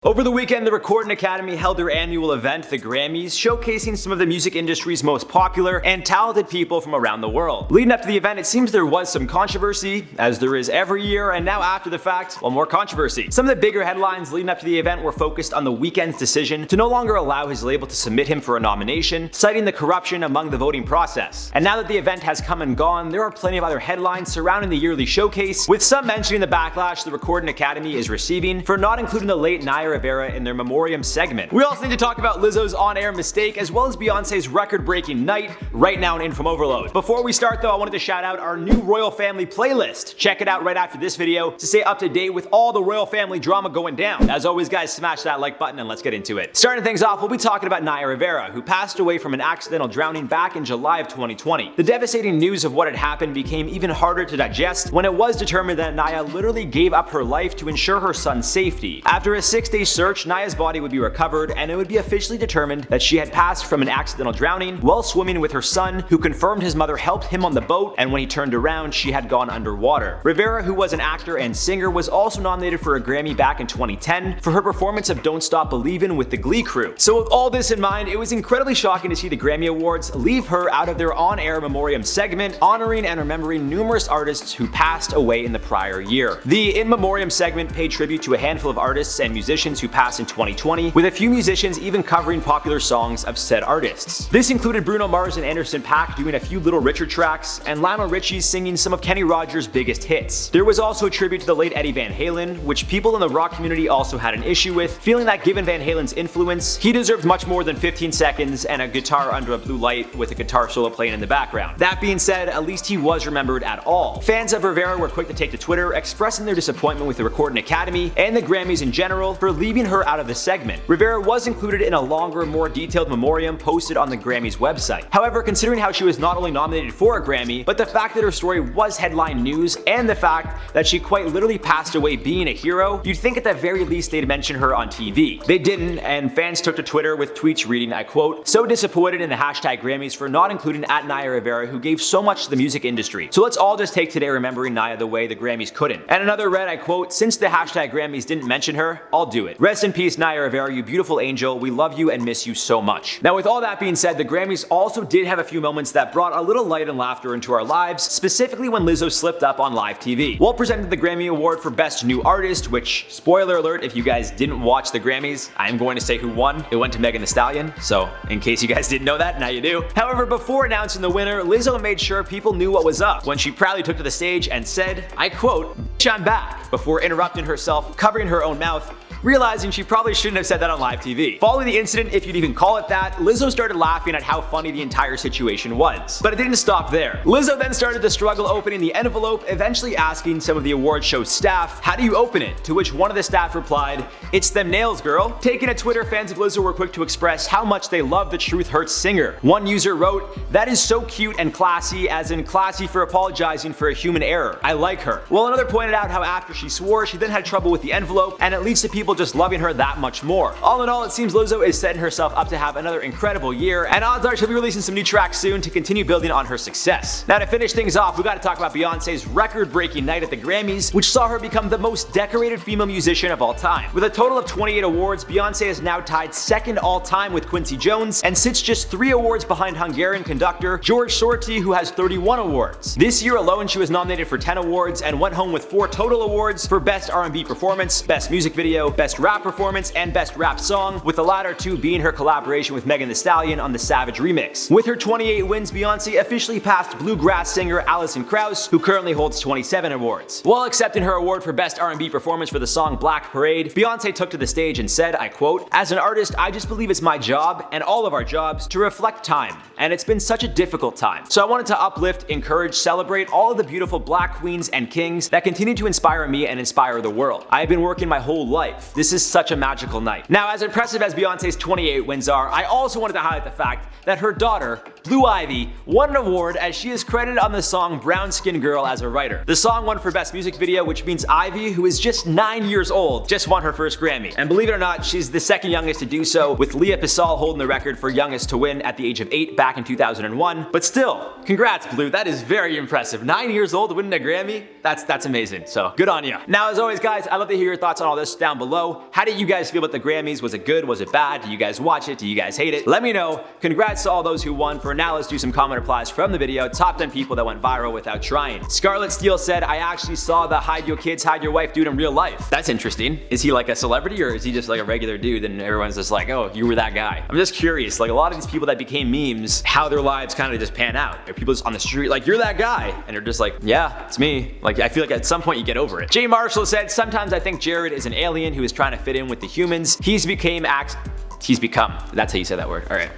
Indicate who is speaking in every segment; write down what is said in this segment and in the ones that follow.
Speaker 1: Over the weekend, the Recording Academy held their annual event, the Grammys, showcasing some of the music industry's most popular and talented people from around the world. Leading up to the event, it seems there was some controversy, as there is every year, and now after the fact, well, more controversy. Some of the bigger headlines leading up to the event were focused on the Weeknd's decision to no longer allow his label to submit him for a nomination, citing the corruption among the voting process. And now that the event has come and gone, there are plenty of other headlines surrounding the yearly showcase, with some mentioning the backlash the Recording Academy is receiving for not including the late Naya Rivera in their memoriam segment. We also need to talk about Lizzo's on-air mistake, as well as Beyoncé's record-breaking night, right now in InformOverload. Before we start though, I wanted to shout out our new Royal Family playlist. Check it out right after this video to stay up to date with all the Royal Family drama going down. As always guys, smash that like button and let's get into it. Starting things off, we'll be talking about Naya Rivera, who passed away from an accidental drowning back in July of 2020. The devastating news of what had happened became even harder to digest when it was determined that Naya literally gave up her life to ensure her son's safety. After a 6-day search, Naya's body would be recovered and it would be officially determined that she had passed from an accidental drowning while swimming with her son, who confirmed his mother helped him on the boat, and when he turned around, she had gone underwater. Rivera, who was an actor and singer, was also nominated for a Grammy back in 2010 for her performance of Don't Stop Believin' with the Glee crew. So with all this in mind, it was incredibly shocking to see the Grammy Awards leave her out of their on-air memoriam segment, honoring and remembering numerous artists who passed away in the prior year. The In Memoriam segment paid tribute to a handful of artists and musicians who passed in 2020, with a few musicians even covering popular songs of said artists. This included Bruno Mars and Anderson .Paak doing a few Little Richard tracks, and Lionel Richie singing some of Kenny Rogers' biggest hits. There was also a tribute to the late Eddie Van Halen, which people in the rock community also had an issue with, feeling that given Van Halen's influence, he deserved much more than 15 seconds and a guitar under a blue light with a guitar solo playing in the background. That being said, at least he was remembered at all. Fans of Rivera were quick to take to Twitter, expressing their disappointment with the Recording Academy and the Grammys in general for leaving her out of the segment. Rivera was included in a longer, more detailed memoriam posted on the Grammys website. However, considering how she was not only nominated for a Grammy, but the fact that her story was headline news and the fact that she quite literally passed away being a hero, you'd think at the very least they'd mention her on TV. They didn't, and fans took to Twitter with tweets reading, I quote, "So disappointed in the hashtag Grammys for not including at Naya Rivera, who gave so much to the music industry. So let's all just take today remembering Naya the way the Grammys couldn't." And another read, I quote, "Since the hashtag Grammys didn't mention her, I'll do it. Rest in peace, Naya Rivera, you beautiful angel. We love you and miss you so much." Now with all that being said, the Grammys also did have a few moments that brought a little light and laughter into our lives, specifically when Lizzo slipped up on live TV. While presenting the Grammy Award for Best New Artist, which, spoiler alert if you guys didn't watch the Grammys, I'm going to say who won. It went to Megan Thee Stallion, so in case you guys didn't know that, now you do. However, before announcing the winner, Lizzo made sure people knew what was up when she proudly took to the stage and said, I quote, "Bitch, I'm back," before interrupting herself, covering her own mouth, realizing she probably shouldn't have said that on live TV. Following the incident, if you'd even call it that, Lizzo started laughing at how funny the entire situation was. But it didn't stop there. Lizzo then started to struggle opening the envelope, eventually asking some of the award show staff, "How do you open it?" To which one of the staff replied, "It's them nails, girl." Taking to Twitter, fans of Lizzo were quick to express how much they love the Truth Hurts singer. One user wrote, "That is so cute and classy, as in classy for apologizing for a human error. I like her." While another pointed out how after she swore, she then had trouble with the envelope, and it leads to people just loving her that much more. All in all, it seems Lizzo is setting herself up to have another incredible year, and odds are she'll be releasing some new tracks soon to continue building on her success. Now to finish things off, we gotta talk about Beyoncé's record-breaking night at the Grammys, which saw her become the most decorated female musician of all time. With a total of 28 awards, Beyoncé is now tied second all-time with Quincy Jones, and sits just 3 awards behind Hungarian conductor George Sorti, who has 31 awards. This year alone, she was nominated for 10 awards and went home with 4 total awards for Best R&B Performance, Best Music Video, Best Rap Performance, and Best Rap Song, with the latter 2 being her collaboration with Megan Thee Stallion on the Savage remix. With her 28 wins, Beyoncé officially passed bluegrass singer Alison Krauss, who currently holds 27 awards. While accepting her award for Best R&B Performance for the song Black Parade, Beyoncé took to the stage and said, I quote, "As an artist, I just believe it's my job, and all of our jobs, to reflect time, and it's been such a difficult time. So I wanted to uplift, encourage, celebrate all of the beautiful black queens and kings that continue to inspire me and inspire the world. I have been working my whole life. This is such a magical night." Now, as impressive as Beyoncé's 28 wins are, I also wanted to highlight the fact that her daughter, Blue Ivy, won an award as she is credited on the song Brown Skin Girl as a writer. The song won for Best Music Video, which means Ivy, who is just 9 years old, just won her first Grammy. And believe it or not, she's the second youngest to do so, with Leah Pissall holding the record for youngest to win at the age of 8 back in 2001. But still, congrats Blue, that is very impressive. 9 years old winning a Grammy? That's amazing, so good on you. Now as always guys, I'd love to hear your thoughts on all this down below. below. How did you guys feel about the Grammys? Was it good? Was it bad? Do you guys watch it? Do you guys hate it? Let me know. Congrats to all those who won. For now, let's do some comment replies from the video. Top 10 people that went viral without trying. Scarlett Steele said, I actually saw the hide your kids, hide your wife dude in real life. That's interesting. Is he like a celebrity, or is he just like a regular dude and everyone's just like, oh, you were that guy? I'm just curious, like a lot of these people that became memes, how their lives kind of just pan out. Are people just on the street like, you're that guy? And they're just like, yeah, it's me. Like, I feel like at some point you get over it. Jay Marshall said, sometimes I think Jared is an alien who is trying to fit in with the humans. He's become, that's how you say that word. All right.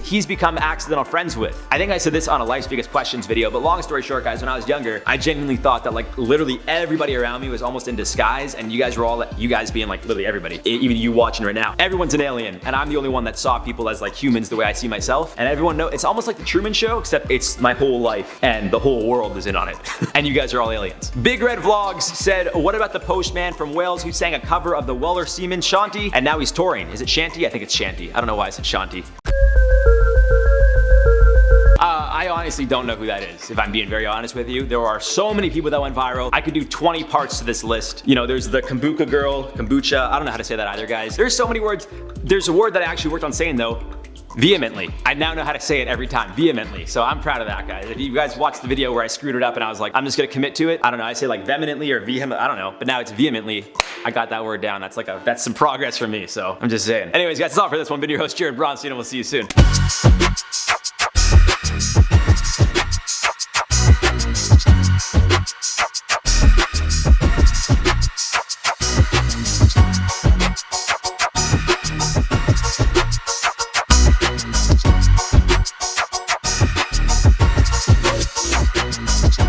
Speaker 1: He's become accidental friends with. I think I said this on a Life's Biggest Questions video, but long story short, guys, when I was younger, I genuinely thought that like literally everybody around me was almost in disguise, and you guys were all, you guys being like literally everybody, even you watching right now, everyone's an alien, and I'm the only one that saw people as like humans the way I see myself, and everyone know, it's almost like the Truman Show, except it's my whole life, and the whole world is in on it, and you guys are all aliens. Big Red Vlogs said, what about the postman from Wales who sang a cover of the Weller Seaman Shanty, and now he's touring? Is it Shanty? I think it's Shanty. I don't know why I said Shanty. I honestly don't know who that is, if I'm being very honest with you. There are so many people that went viral. I could do 20 parts to this list. You know, there's the kombucha girl, kombucha. I don't know how to say that either, guys. There's so many words. There's a word that I actually worked on saying though. Vehemently. I now know how to say it every time. Vehemently. So I'm proud of that, guys. If you guys watched the video where I screwed it up and I was like, I'm just gonna commit to it. I don't know. I say like vehemently or vehement. I don't know. But now it's vehemently. I got that word down. That's some progress for me. So I'm just saying. Anyways, guys, that's all for this one. Been your host, Jared Bronstein, and we'll see you soon.